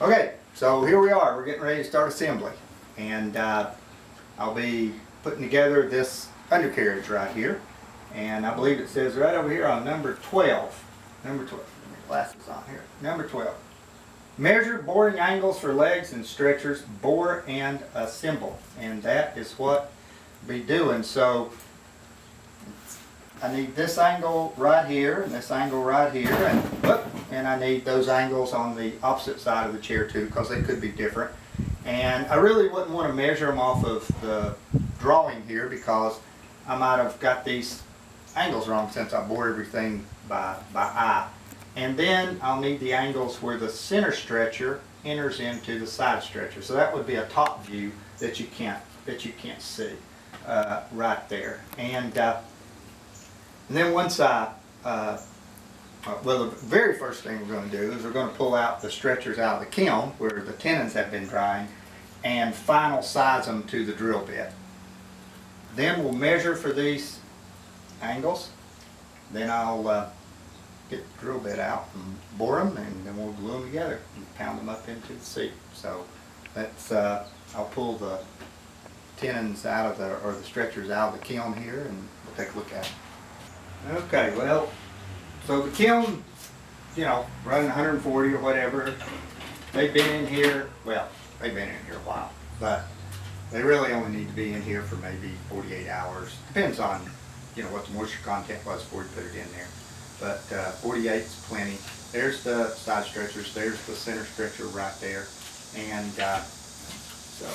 Okay, so here we are. We're getting ready to start assembly. And I'll be putting together this undercarriage right here. And I believe it says right over here on number 12. Number 12. Let me glasses on here. Number 12. Measure boring angles for legs and stretchers, bore and assemble. And that is what we'll be doing. So I need this angle right here and this angle right here, and I need those angles on the opposite side of the chair too, because they could be different. And I really wouldn't want to measure them off of the drawing here, because I might have got these angles wrong since I bore everything by eye. And then I'll need the angles where the center stretcher enters into the side stretcher. So that would be a top view that you can't see right there. And then once well, the very first thing we're going to do is we're going to pull out the stretchers out of the kiln where the tenons have been drying and final size them to the drill bit. Then we'll measure for these angles. Then I'll get the drill bit out and bore them, and then we'll glue them together and pound them up into the seat. So that's I'll pull the tenons out of the stretchers out of the kiln here, and we'll take a look at it. Okay, well, so the kiln, you know, running 140 or whatever, they've been in here, well, they've been in here a while, but they really only need to be in here for maybe 48 hours. Depends on, you know, what the moisture content was before you put it in there. But 48 is plenty. There's the side stretchers, there's the center stretcher right there. And so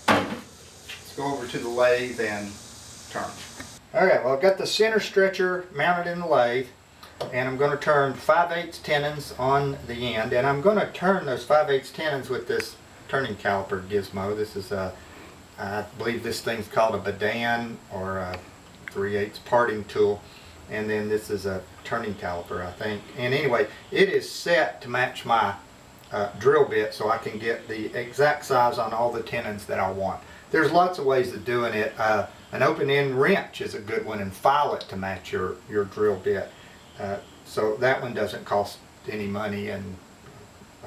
let's go over to the lathe and turn. Okay, well, I've got the center stretcher mounted in the lathe, and I'm going to turn 5/8 tenons on the end, and I'm going to turn those 5/8 tenons with this turning caliper gizmo. This is I believe this thing's called a Buchanan or a 3/8 parting tool, and then this is a turning caliper, I think. And anyway, it is set to match my drill bit, so I can get the exact size on all the tenons that I want. There's lots of ways of doing it. An open-end wrench is a good one, and file it to match your drill bit. So that one doesn't cost any money, and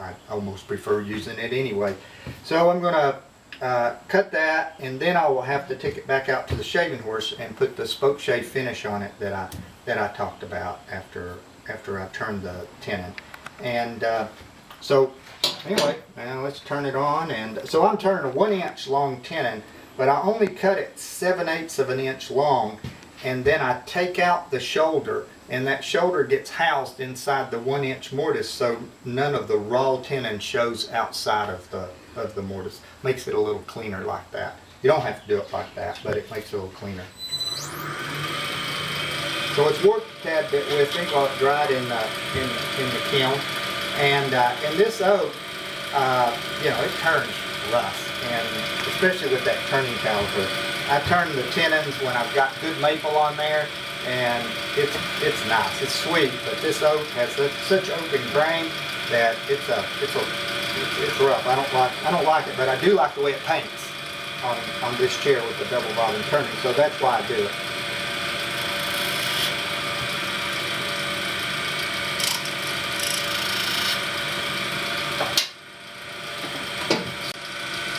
I almost prefer using it anyway. So I'm going to cut that, and then I will have to take it back out to the shaving horse and put the spokeshave finish on it that I talked about after I turned the tenon. And so anyway, now let's turn it on. And so I'm turning a 1-inch long tenon, but I only cut it 7/8 of an inch long, and then I take out the shoulder, and that shoulder gets housed inside the 1-inch mortise, so none of the raw tenon shows outside of the mortise. Makes it a little cleaner like that. You don't have to do it like that, but it makes it a little cleaner. So it's warped a tad bit with me while it's dried in the kiln, and this oak, you know, it turns rough, and especially with that turning caliper. I turn the tenons when I've got good maple on there, and it's nice. It's sweet, but this oak has such open grain that it's rough. I don't like it, but I do like the way it paints on this chair with the double bottom turning, so that's why I do it.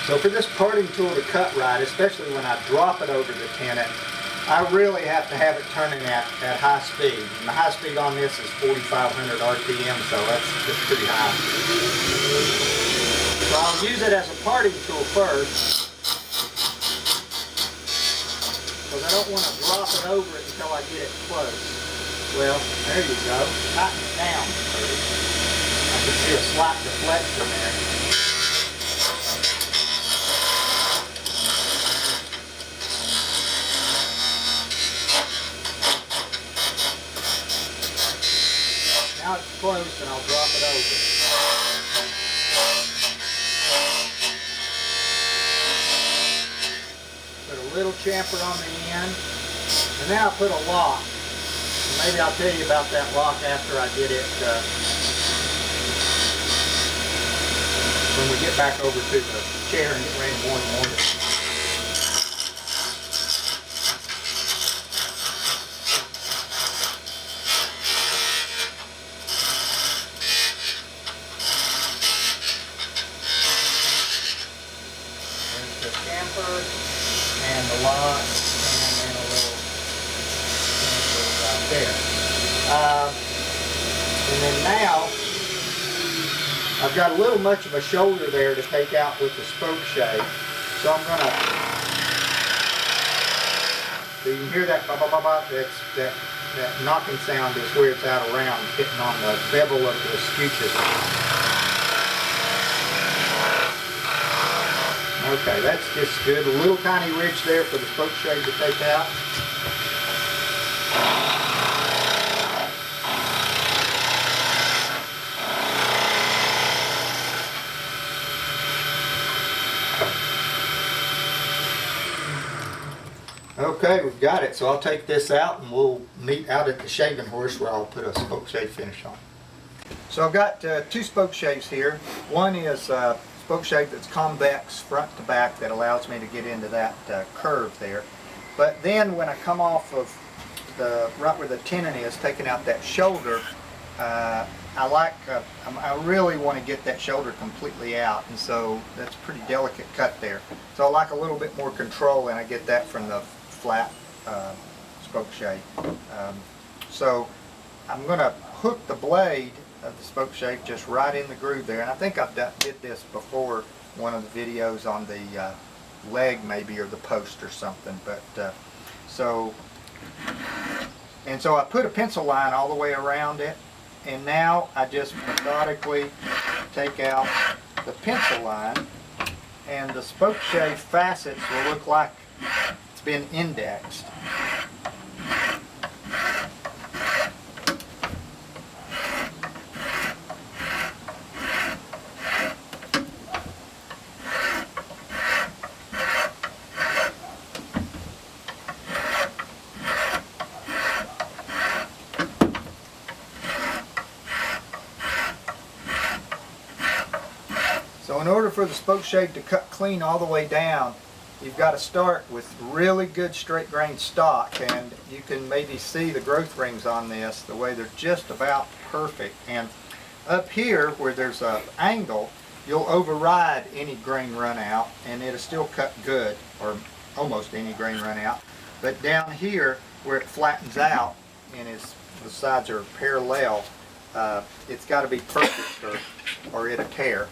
So for this parting tool to cut right, especially when I drop it over the tenon, I really have to have it turning at high speed. And the high speed on this is 4,500 RPM, so that's just pretty high. So I'll use it as a parting tool first, because I don't want to drop it over it until I get it close. Well, there you go. Tighten it down. I can see a slight deflection there. Now it's close, and I'll drop it over. Put a little chamfer on the end, and now I'll put a lock. Maybe I'll tell you about that lock after I get it, when we get back over to the chair and get ready to warm the mortar. the camper and the lock, and then a little camper right there. And then now, I've got a little much of a shoulder there to take out with the spoke shave, so I'm going to, so you can hear that ba-ba-ba-ba, that knocking sound is where it's out around, hitting on the bevel of the scooches. Okay, that's just good. A little tiny ridge there for the spoke shave to take out. Okay, we've got it. So I'll take this out and we'll meet out at the shaving horse where I'll put a spoke shave finish on. So I've got two spoke shaves here. One is spoke shave that's convex front to back that allows me to get into that curve there. But then when I come off of the right where the tenon is, taking out that shoulder, I really want to get that shoulder completely out, and so that's a pretty delicate cut there. So I like a little bit more control, and I get that from the flat spoke shave. So I'm going to hook the blade of the spoke shave just right in the groove there, and I think I did this before, one of the videos on the leg maybe, or the post or something. But so I put a pencil line all the way around it, and now I just methodically take out the pencil line, and the spoke shave facets will look like it's been indexed. So in order for the spoke shave to cut clean all the way down, you've got to start with really good straight grain stock, and you can maybe see the growth rings on this, the way they're just about perfect. And up here where there's an angle, you'll override any grain run out and it'll still cut good, or almost any grain run out. But down here where it flattens out and the sides are parallel, it's got to be perfect or it'll tear.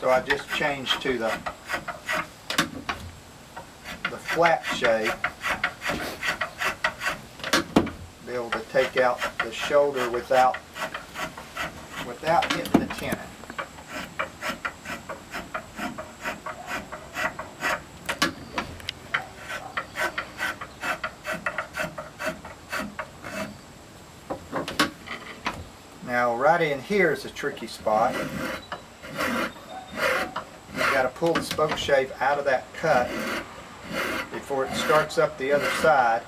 So I just changed to the flat shave, be able to take out the shoulder without hitting the tenon. Now right in here is a tricky spot. You've got to pull the spoke shave out of that cut before it starts up the other side.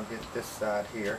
Get this side here.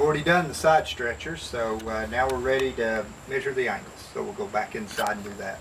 already done the side stretchers, so now we're ready to measure the angles. So we'll go back inside and do that.